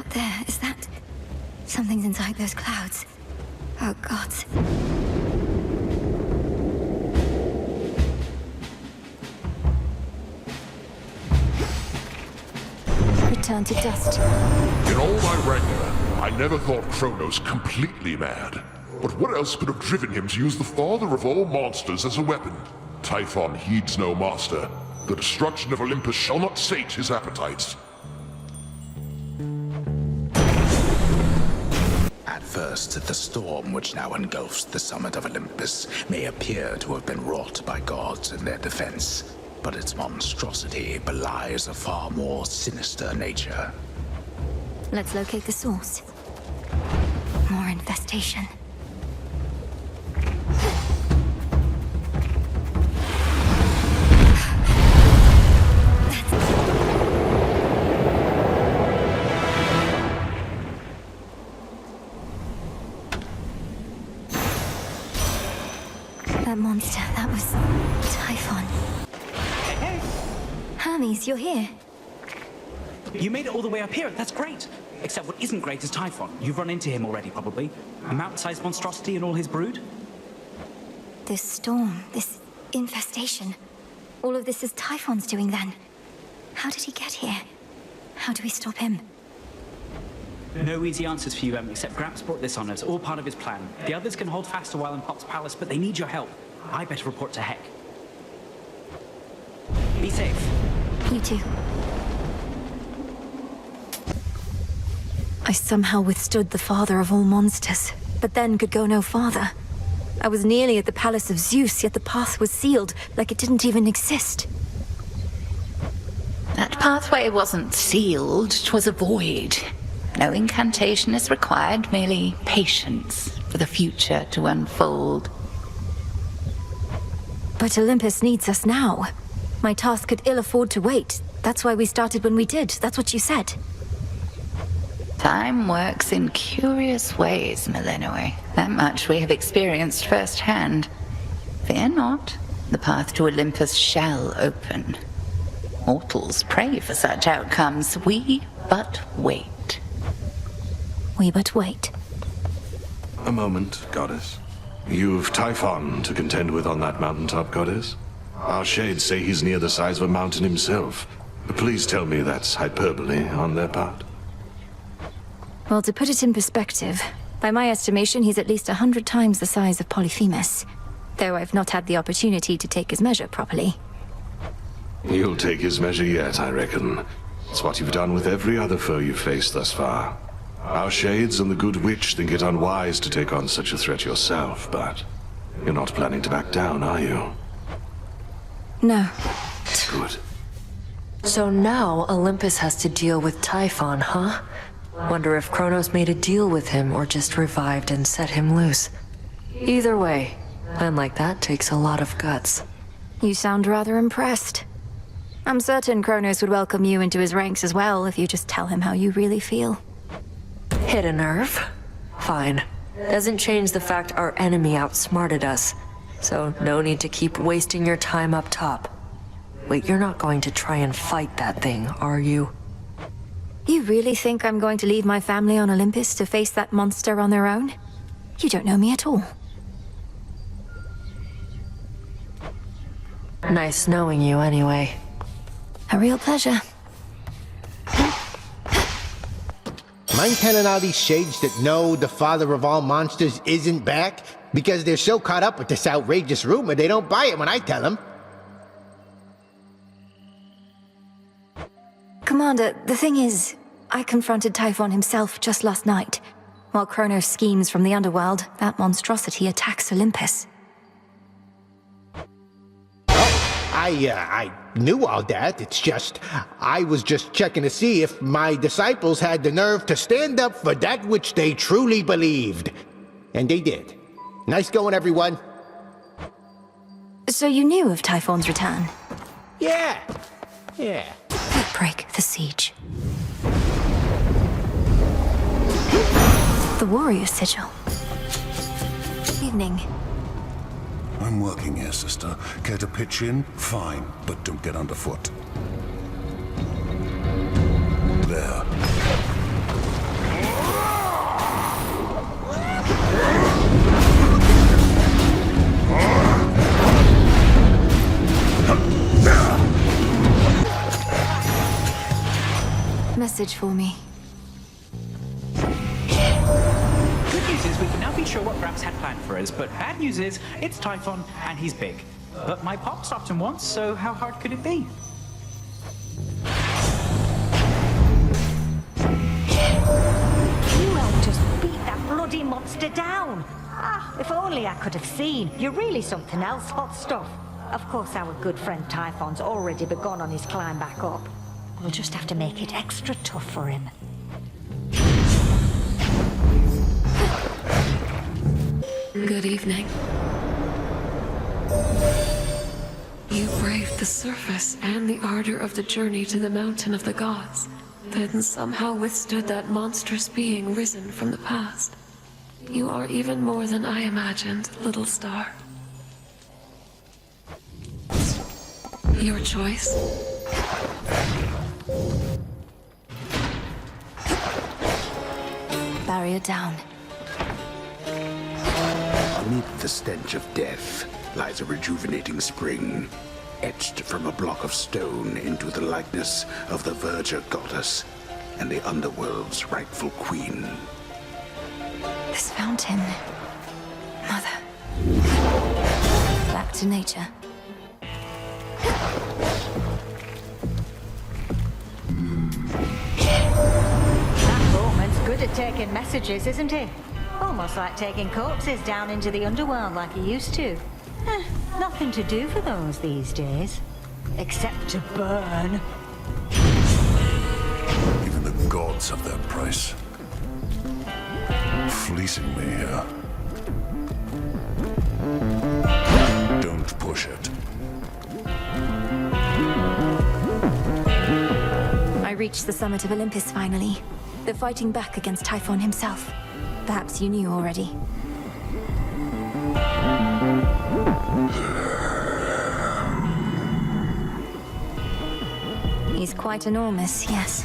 There, is that... Something's inside those clouds. Oh, gods. Return to dust. In all my rancor, I never thought Kronos completely mad. But what else could have driven him to use the father of all monsters as a weapon? Typhon heeds no master. The destruction of Olympus shall not sate his appetites. At first, the storm which now engulfs the summit of Olympus may appear to have been wrought by gods in their defense, but its monstrosity belies a far more sinister nature. Let's locate the source. More infestation. That monster, that was Typhon. Hey! Hermes, you're here. You made it all the way up here, that's great! Except what isn't great is Typhon. You've run into him already, probably. A mountain-sized monstrosity and all his brood? This storm, this infestation. All of this is Typhon's doing then. How did he get here? How do we stop him? No easy answers for you, except Gramps brought this on us, all part of his plan. The others can hold fast a while in Pop's palace, but they need your help. I better report to Heck. Be safe. You too. I somehow withstood the father of all monsters, but then could go no farther. I was nearly at the palace of Zeus, yet the path was sealed, like it didn't even exist. That pathway wasn't sealed, 'twas a void. No incantation is required, merely patience for the future to unfold. But Olympus needs us now. My task could ill afford to wait. That's why we started when we did. That's what you said. Time works in curious ways, Millenoi. That much we have experienced firsthand. Fear not, the path to Olympus shall open. Mortals pray for such outcomes. We but wait. We but wait. A moment, Goddess. You've Typhon to contend with on that mountaintop, Goddess. Our shades say he's near the size of a mountain himself. Please tell me that's hyperbole on their part. Well, to put it in perspective, by my estimation, he's at least 100 times the size of Polyphemus. Though I've not had the opportunity to take his measure properly. You'll take his measure yet, I reckon. It's what you've done with every other foe you've faced thus far. Our shades and the good witch think it unwise to take on such a threat yourself, but you're not planning to back down, are you? No. Good. So now Olympus has to deal with Typhon, huh? Wonder if Kronos made a deal with him or just revived and set him loose. Either way, plan like that takes a lot of guts. You sound rather impressed. I'm certain Kronos would welcome you into his ranks as well if you just tell him how you really feel. Hit a nerve? Fine. Doesn't change the fact our enemy outsmarted us. So no need to keep wasting your time up top. Wait, you're not going to try and fight that thing, are you? You really think I'm going to leave my family on Olympus to face that monster on their own? You don't know me at all. Nice knowing you anyway. A real pleasure. Mind telling all these shades that no, the father of all monsters isn't back? Because they're so caught up with this outrageous rumor, they don't buy it when I tell them. Commander, the thing is, I confronted Typhon himself just last night. While Kronos schemes from the underworld, that monstrosity attacks Olympus. I knew all that. It's just, I was just checking to see if my disciples had the nerve to stand up for that which they truly believed. And they did. Nice going, everyone. So you knew of Typhon's return? Yeah. Break the siege. The warrior sigil. Evening. I'm working here, sister. Care to pitch in? Fine, but don't get underfoot. There. message for me. Good news is we can now be sure what Gramps had planned for us, but bad news is it's Typhon and he's big. But my pop stopped him once, so how hard could it be? You helped us beat that bloody monster down. Ah, if only I could have seen. You're really something else, hot stuff. Of course, our good friend Typhon's already begun on his climb back up. We'll just have to make it extra tough for him. Good evening. You braved the surface and the ardor of the journey to the mountain of the gods, then somehow withstood that monstrous being risen from the past. You are even more than I imagined, little star. Your choice? Barrier down. Amid the stench of death lies a rejuvenating spring, etched from a block of stone into the likeness of the Verger goddess and the underworld's rightful queen. This fountain. Mother. Back to nature. That boatman's good at taking messages, isn't he? Almost like taking corpses down into the underworld like he used to. Nothing to do for those these days. Except to burn. Even the gods have their price. Fleecing me here. Don't push it. I reached the summit of Olympus finally. They're fighting back against Typhon himself. Perhaps you knew already. He's quite enormous, yes.